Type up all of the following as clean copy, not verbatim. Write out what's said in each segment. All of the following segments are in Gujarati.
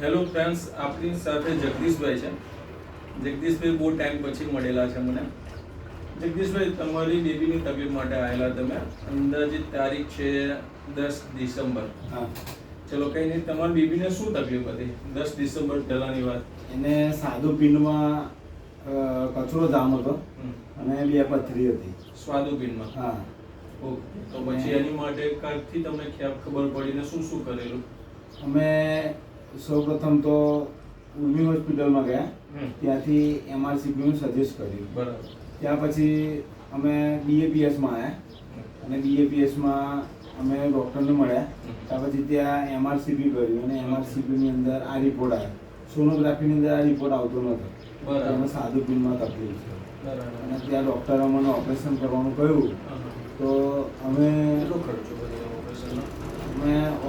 હેલો ફ્રેન્ડ્સ, આપણી સાથે જગદીશભાઈ છે. જગદીશભાઈ બહુ ટાઈમ પછી મળેલા છે મને. જગદીશભાઈ, તમારી બેબીની તકલીફ માટે આવેલા તમે. અંદાજિત તારીખ છે 10 ડિસેમ્બર. હા. ચલો કઈ નહીં, તમારી બેબીને શું તકલીફ હતી 10 ડિસેમ્બર પહેલાની વાત? એને સાદું પિંડમાં કચરો જામ હતો અને 2 પથરી હતી સ્વાદુપિંડમાં. હા. ઓકે, તો પછી એની માટે કાલથી તમને ખબર પડીને શું શું કરેલું? અમે સૌપ્રથમ તો ઉર્મી હોસ્પિટલમાં ગયા, ત્યાંથી MRCPનું સજેસ્ટ કર્યું. બરાબર. ત્યાં પછી અમે BAPSમાં આવ્યા અને BAPSમાં અમે ડૉક્ટરને મળ્યા. ત્યાં પછી ત્યાં MRCP કર્યું અને MRCPની અંદર આ રિપોર્ટ આવ્યો. સોનોગ્રાફીની અંદર આ રિપોર્ટ આવતો નહોતો. બરાબર. સાદું પિંડમાં તકલીફ છે. બરાબર. અને ત્યાં ડૉક્ટરે મને ઓપરેશન કરવાનું કહ્યું. તો અમે કેટલો ખર્ચો કર્યો ઓપરેશનનો?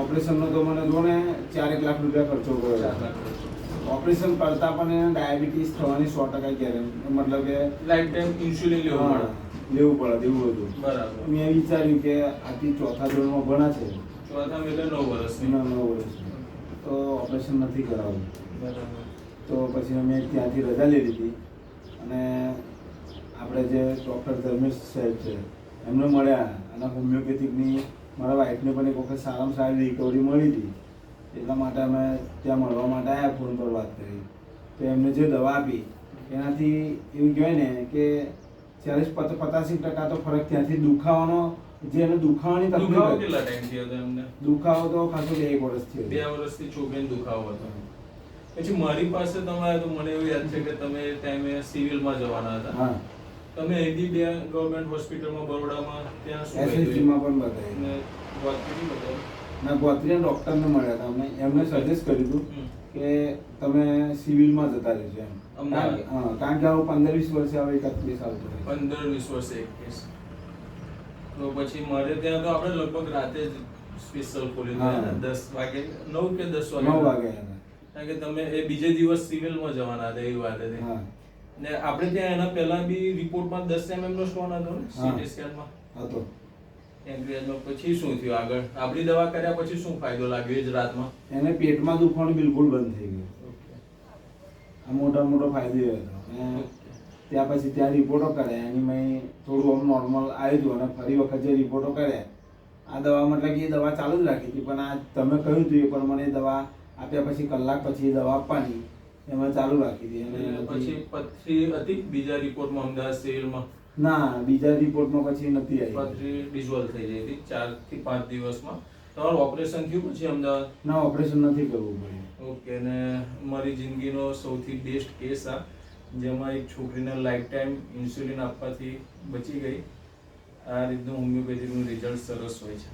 ઓપરેશનનો તો મને જો ને 4 લાખ રૂપિયા ખર્ચો કર્યો. 4 લાખ ખર્ચો. ઓપરેશન કરતા પણ એને ડાયાબિટીસ થવાની 100% ગેરંટી, મતલબ કે લાઈફ ટાઈમ ઇન્સ્યુલિન લેવું પડે. લેવું પડે એવું હતું. બરાબર. મેં વિચાર્યું કે આથી 4થા ધોરણમાં ભણા છે, ચોથામાં એટલે 9 વર્ષની. 9 વર્ષની, તો ઓપરેશન નથી કરાવવું. બરાબર. તો પછી અમે ત્યાંથી રજા લઈ લીધી અને આપણે જે ડૉક્ટર ધર્મેશ સાહેબ છે એમને મળ્યા અને હોમિયોપેથિકની મારા વાઈફને પણ એક વખત સારામાં સારી રિકવરી મળી હતી. એટલા માટે અમે ત્યાં મળવા માટે આવ્યા, ફોન પર વાત કરી. તો એમને જે દવા આપી એનાથી એવું કહેવાય ને કે 40-85% તો ફરક ત્યાંથી દુખાવાનો, જે એને દુખાવાની દુખાવો તકલીફ, કેટલા ટાઈમથી હતો એમને? દુખાવો તો ખાસો 2 વર્ષથી હતો. 2 વર્ષથી છોકરીને દુખાવો હતો. પછી મારી પાસે તમે આવ્યા તો મને એવું યાદ છે કે તમે એ ટાઈમે સિવિલમાં જવાના હતા. હા. તમે એડી બે ગવર્મેન્ટ હોસ્પિટલમાં બરોડામાં ત્યાં શું SSGમાં પણ બતાવી ને વાત કરી બતાવો. ના, ગોત્રીના ડૉક્ટરને મળ્યા હતા અમે. એમને સજેસ્ટ કર્યું હતું કે તમે સિવિલમાં જતા રહેજો એમ. અમદાવાદ. હા, કારણ કે આવું 15-20 વર્ષે આવે એક કેસ આવતો રહે. 15-20 વર્ષે એક કેસ. તો પછી મારે ત્યાં તો આપણે લગભગ રાતે જ સ્પેશિયલ ખોલી દીધા 10 વાગે, 9 કે 10 વાગે. 9 વાગે. કારણ કે તમે એ બીજે દિવસ સિવિલમાં જવાના હતા એવી વાત હતી. હા. ને આપણે ત્યાં એના પહેલા બી રિપોર્ટમાં 10 mm નો સ્ટોન હતો ને સીટી સ્કેનમાં હતો. એન્ક્રિયાજમાં. પછી શું થયું આગળ? આપણી દવા કર્યા પછી શું ફાયદો લાગ્યો એ જ રાતમાં? એને પેટમાં દુખવાનું બિલકુલ બંધ થઈ ગયું. આ મોટો ફાયદો એ હતો. અને ત્યાં પછી ત્યાં રિપોર્ટો કર્યા, એની મેં થોડું આમ નોર્મલ આવ્યું હતું અને ફરી વખત જે રિપોર્ટો કર્યા, આ દવા મતલબ કે એ દવા ચાલુ જ રાખી હતી, પણ આ તમે કહ્યું હતું એ પ્રમાણે દવા આપ્યા પછી કલાક પછી એ દવા આપવાની એમાં ચાલુ રાખી હતી. અને પછી પથરી હતી બીજા રિપોર્ટમાં અમદાવાદ સિવિલમાં? ના, બીજા રિપોર્ટમાં પછી નથી આવી. પથરી ડિઝોલ્વ થઈ ગઈ હતી 4 થી 5 દિવસમાં. તમારું ઓપરેશન થયું પછી અમદાવાદ? ના, ઓપરેશન નથી કરવું પડ્યું. ઓકે. ને મારી જિંદગીનો સૌથી બેસ્ટ કેસ આ, જેમાં એક છોકરીને લાઈફ ટાઈમ ઇન્સ્યુલિન આપવાથી બચી ગઈ. આ રીતનું હોમિયોપેથીનું રિઝલ્ટ સરસ હોય છે.